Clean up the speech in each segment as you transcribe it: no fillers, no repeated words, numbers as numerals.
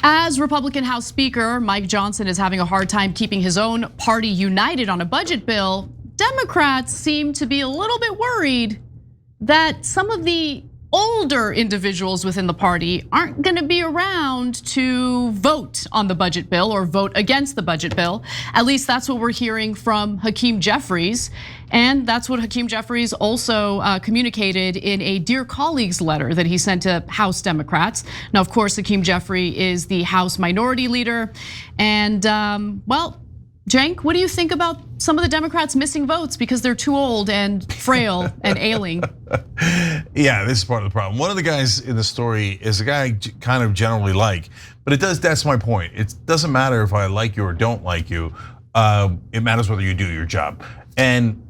As Republican House Speaker Mike Johnson is having a hard time keeping his own party united on a budget bill, Democrats seem to be a little bit worried that some of the older individuals within the party aren't gonna be around to vote on the budget bill or vote against the budget bill. At least that's what we're hearing from Hakeem Jeffries. And that's what Hakeem Jeffries also communicated in a Dear Colleagues letter that he sent to House Democrats. Now, of course, Hakeem Jeffries is the House Minority Leader. And well, Cenk, what do you think about some of the Democrats missing votes because they're too old and frail and ailing? Yeah, this is part of the problem. One of the guys in the story is a guy I kind of generally like, but that's my point. It doesn't matter if I like you or don't like you. It matters whether you do your job. And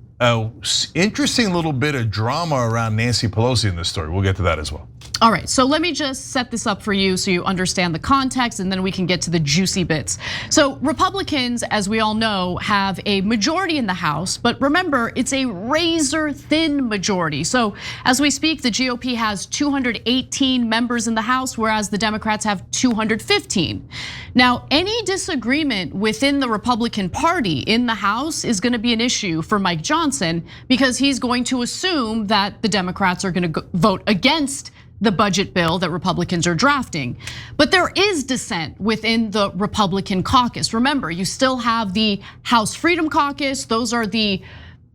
interesting little bit of drama around Nancy Pelosi in this story. We'll get to that as well. All right, so let me just set this up for you so you understand the context and then we can get to the juicy bits. So Republicans, as we all know, have a majority in the House, but remember, it's a razor thin majority. So as we speak, the GOP has 218 members in the House, whereas the Democrats have 215. Now, any disagreement within the Republican Party in the House is gonna be an issue for Mike Johnson because he's going to assume that the Democrats are gonna vote against the budget bill that Republicans are drafting. But there is dissent within the Republican caucus. Remember, you still have the House Freedom Caucus. Those are the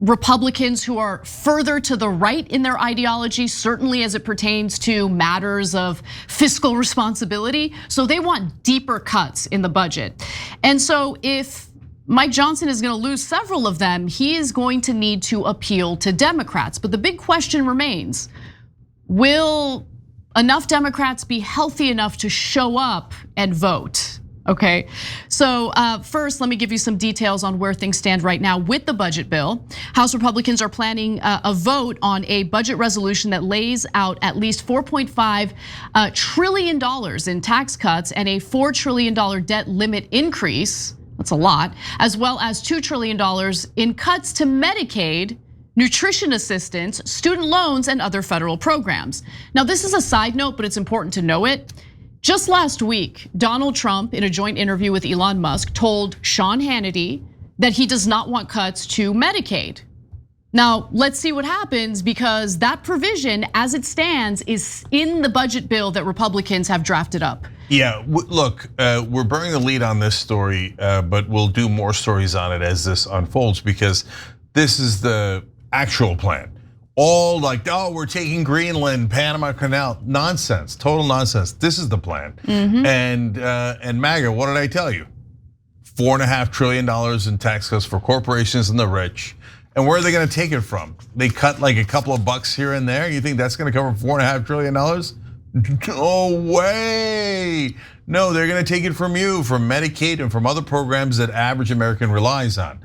Republicans who are further to the right in their ideology, certainly as it pertains to matters of fiscal responsibility. So they want deeper cuts in the budget. And so if Mike Johnson is gonna lose several of them, he is going to need to appeal to Democrats. But the big question remains, will enough Democrats be healthy enough to show up and vote? Okay, so first, let me give you some details on where things stand right now with the budget bill. House Republicans are planning a vote on a budget resolution that lays out at least $4.5 trillion in tax cuts and a $4 trillion debt limit increase. That's a lot, as well as $2 trillion in cuts to Medicaid, nutrition assistance, student loans, and other federal programs. Now, this is a side note, but it's important to know it. Just last week, Donald Trump, in a joint interview with Elon Musk, told Sean Hannity that he does not want cuts to Medicaid. Now, let's see what happens because that provision, as it stands, is in the budget bill that Republicans have drafted up. Yeah, look, we're burning the lead on this story, but we'll do more stories on it as this unfolds because this is the actual plan. All like, oh, we're taking Greenland, Panama Canal, nonsense, total nonsense. This is the plan. And MAGA, what did I tell you? $4.5 trillion in tax cuts for corporations and the rich. And where are they gonna take it from? They cut like a couple of bucks here and there. You think that's gonna cover $4.5 trillion? No way. No, they're gonna take it from you, from Medicaid and from other programs that average American relies on.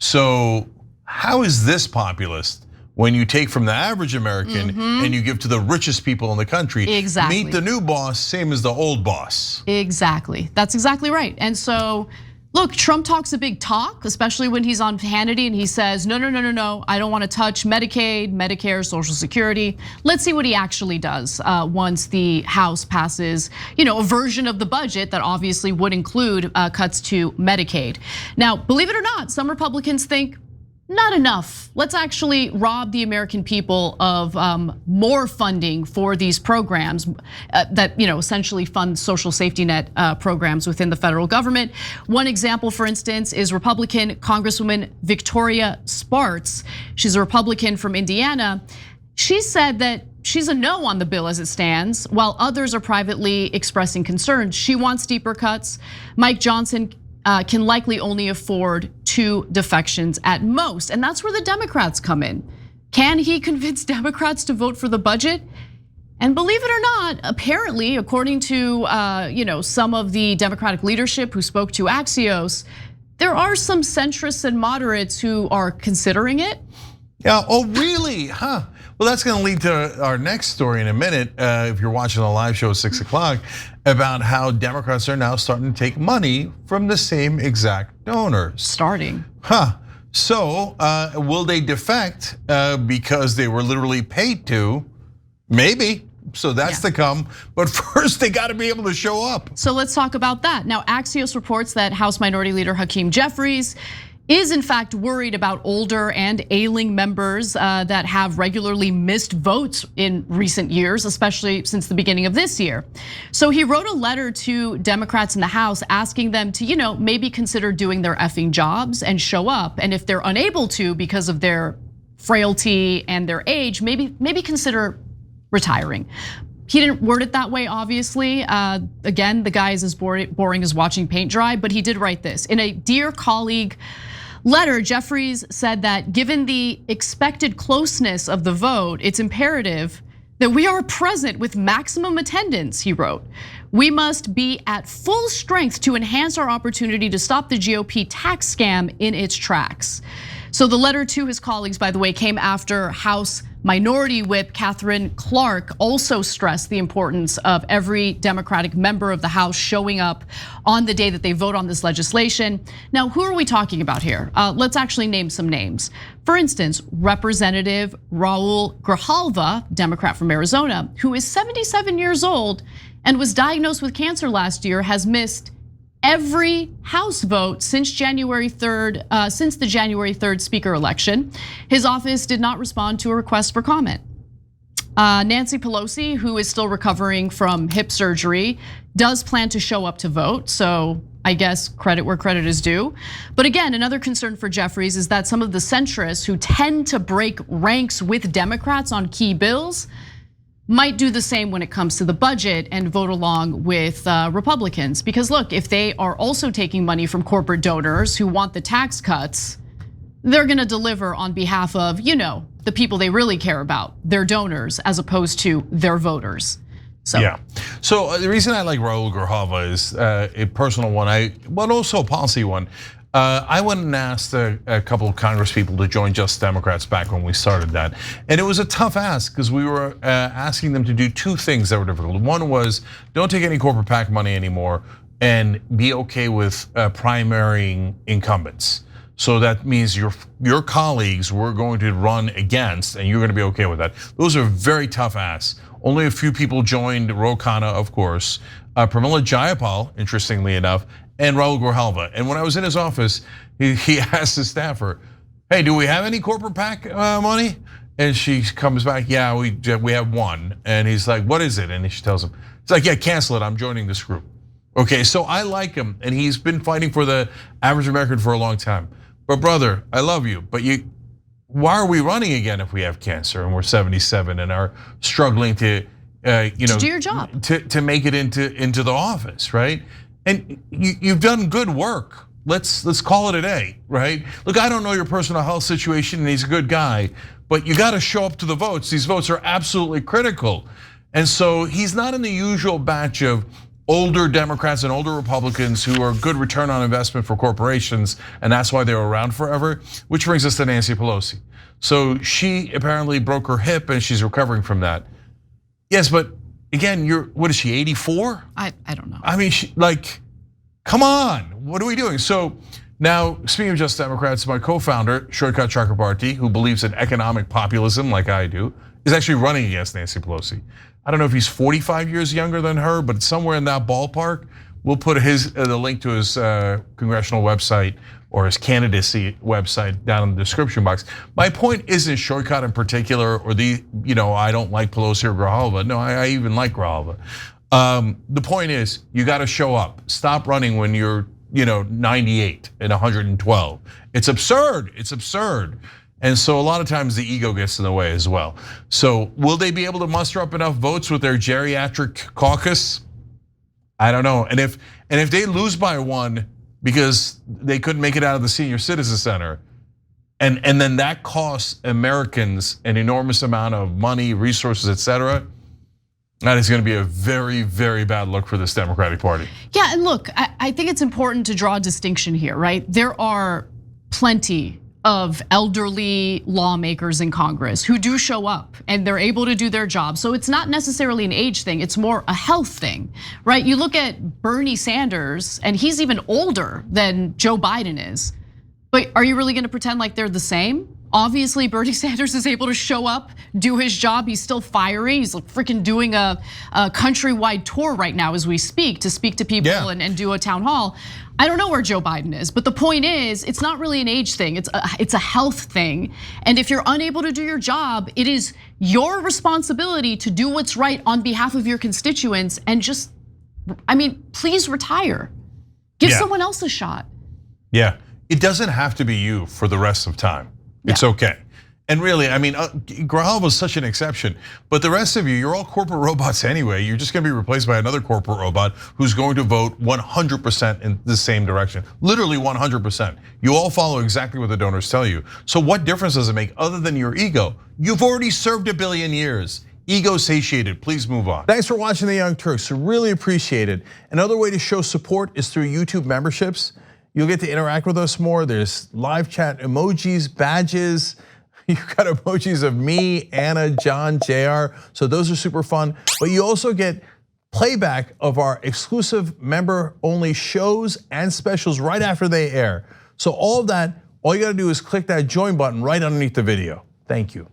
So how is this populist when you take from the average American and you give to the richest people in the country? Exactly. Meet the new boss, same as the old boss. Exactly, that's exactly right. And so, look, Trump talks a big talk, especially when he's on Hannity and he says, no, I don't want to touch Medicaid, Medicare, Social Security. Let's see what he actually does once the House passes, a version of the budget that obviously would include cuts to Medicaid. Now, believe it or not, some Republicans think, not enough. Let's actually rob the American people of more funding for these programs that essentially fund social safety net programs within the federal government. One example, for instance, is Republican Congresswoman Victoria Spartz. She's a Republican from Indiana. She said that she's a no on the bill as it stands, while others are privately expressing concerns. She wants deeper cuts. Mike Johnson can likely only afford 2 defections at most. And that's where the Democrats come in. Can he convince Democrats to vote for the budget? And believe it or not, apparently, according to some of the Democratic leadership who spoke to Axios, there are some centrists and moderates who are considering it. Yeah, oh really, huh? Well, that's gonna lead to our next story in a minute, if you're watching the live show at 6 o'clock, about how Democrats are now starting to take money from the same exact donors. Starting. Huh, so will they defect because they were literally paid to? Maybe. So that's to come. But first, they got to be able to show up. So let's talk about that. Now, Axios reports that House Minority Leader Hakeem Jeffries is in fact worried about older and ailing members that have regularly missed votes in recent years, especially since the beginning of this year. So he wrote a letter to Democrats in the House asking them to, maybe consider doing their effing jobs and show up. And if they're unable to because of their frailty and their age, maybe consider retiring. He didn't word it that way, obviously. Again, the guy is as boring as watching paint dry, but he did write this. In a Dear Colleague letter, Jeffries said that given the expected closeness of the vote, it's imperative that we are present with maximum attendance, he wrote. We must be at full strength to enhance our opportunity to stop the GOP tax scam in its tracks. So the letter to his colleagues, by the way, came after House Minority Whip Catherine Clark also stressed the importance of every Democratic member of the House showing up on the day that they vote on this legislation. Now, who are we talking about here? Let's actually name some names. For instance, Representative Raul Grijalva, Democrat from Arizona, who is 77 years old and was diagnosed with cancer last year, has missed every House vote since the January 3rd Speaker election. His office did not respond to a request for comment. Nancy Pelosi, who is still recovering from hip surgery, does plan to show up to vote. So I guess credit where credit is due. But again, another concern for Jeffries is that some of the centrists who tend to break ranks with Democrats on key bills might do the same when it comes to the budget and vote along with Republicans. Because look, if they are also taking money from corporate donors who want the tax cuts, they're gonna deliver on behalf of, the people they really care about, their donors, as opposed to their voters. So yeah. So the reason I like Raul Grijalva is a personal one, but also a policy one. I went and asked a couple of Congress people to join Just Democrats back when we started that. And it was a tough ask because we were asking them to do two things that were difficult. One was don't take any corporate PAC money anymore and be okay with primarying incumbents. So that means your colleagues were going to run against and you're gonna be okay with that. Those are very tough asks. Only a few people joined, Ro Khanna, of course, Pramila Jayapal, interestingly enough, and Raul Grijalva. And when I was in his office, he asked his staffer, hey, do we have any corporate PAC money? And she comes back, yeah, we have one. And he's like, what is it? And she tells him, it's like, yeah, cancel it, I'm joining this group. Okay, so I like him, and he's been fighting for the average American for a long time. But brother, I love you, but why are we running again if we have cancer and we're 77 and are struggling to do your job, to make it into the office, right? And you've done good work. Let's call it a day, right? Look, I don't know your personal health situation, and he's a good guy, but you got to show up to the votes. These votes are absolutely critical, and so he's not in the usual batch of older Democrats and older Republicans who are good return on investment for corporations, and that's why they were around forever. Which brings us to Nancy Pelosi. So she apparently broke her hip, and she's recovering from that. Yes, but again, what is she, 84? I don't know. I mean, come on, what are we doing? So now, speaking of Just Democrats, my co-founder, Shortcut Chakrabarti, who believes in economic populism like I do, is actually running against Nancy Pelosi. I don't know if he's 45 years younger than her, but somewhere in that ballpark. We'll put the link to his congressional website or his candidacy website down in the description box. My point isn't Shortcut in particular or I don't like Pelosi or Grijalva. No, I even like Grijalva. The point is you got to show up. Stop running when you're 98 and 112. It's absurd. It's absurd. And so a lot of times the ego gets in the way as well. So will they be able to muster up enough votes with their geriatric caucus? I don't know. And if they lose by one because they couldn't make it out of the senior citizen center, and then that costs Americans an enormous amount of money, resources, etc., that is going to be a very, very bad look for this Democratic Party. Yeah, and look, I think it's important to draw a distinction here, right? There are plenty of elderly lawmakers in Congress who do show up and they're able to do their job. So it's not necessarily an age thing, it's more a health thing, right? You look at Bernie Sanders and he's even older than Joe Biden is. But are you really gonna pretend like they're the same? Obviously, Bernie Sanders is able to show up, do his job. He's still fiery. He's like freaking doing a countrywide tour right now as we speak to people and do a town hall. I don't know where Joe Biden is, but the point is, it's not really an age thing. It's a health thing. And if you're unable to do your job, it is your responsibility to do what's right on behalf of your constituents and just, I mean, please retire. Give someone else a shot. Yeah, it doesn't have to be you for the rest of time. It's okay. And really, I mean, Grijalva is such an exception, but the rest of you, you're all corporate robots anyway. You're just gonna be replaced by another corporate robot who's going to vote 100% in the same direction, literally 100%. You all follow exactly what the donors tell you. So what difference does it make other than your ego? You've already served 1 billion years. Ego satiated, please move on. Thanks for watching the Young Turks, really appreciate it. Another way to show support is through YouTube memberships. You'll get to interact with us more. There's live chat emojis, badges. You've got emojis of me, Anna, John, JR. So those are super fun. But you also get playback of our exclusive member-only shows and specials right after they air. So all of that, all you gotta do is click that join button right underneath the video. Thank you.